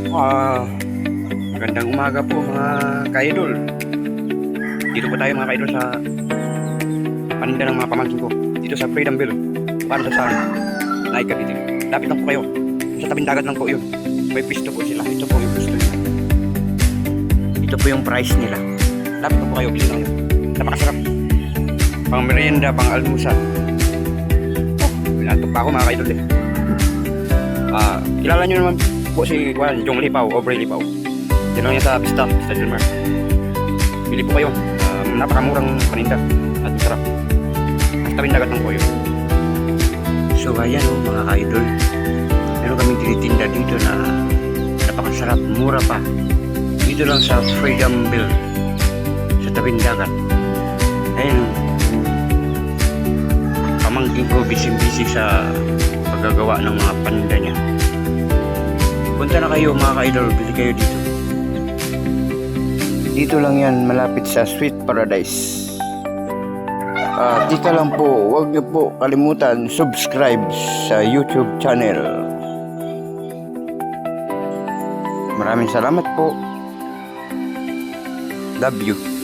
Ah, Magandang umaga po mga ka-idol. Dito po tayo mga ka-idol sa paninda ng mga pamangkin ko. Dito sa Freedomville. Para sa Naik Cavite. Lapit lang po kayo. Sa tabing dagat lang po yun. May pisto po sila. Ito po yung pisto nila. Ito po yung price nila. Lapit lang po kayo. Bili na kayo. Napakasarap. Pang merienda, pang almusal. Oh, pinatok pa ako mga ka-idol eh. Kilala nyo naman po si Jong Lipaw, Aubrey Lipaw. Yan lang yan sa Pista, sa Gilmar. Bili po kayo. Napakamurang paninda at masarap. At tabing dagat ng Koyo. So ayan o mga ka-idol. Meron kaming tinitinda dito na napakasarap, mura pa. Dito lang sa Freedomville, sa tabing dagat. Ayan o. Pamangkin ko busy sa paggagawa ng mga paninda niya. Punta na kayo mga ka-idol, bili kayo dito. Dito lang yan, malapit sa Sweet Paradise. Dito lang po, huwag niyo po kalimutan subscribe sa YouTube channel. Maraming salamat po. Love you.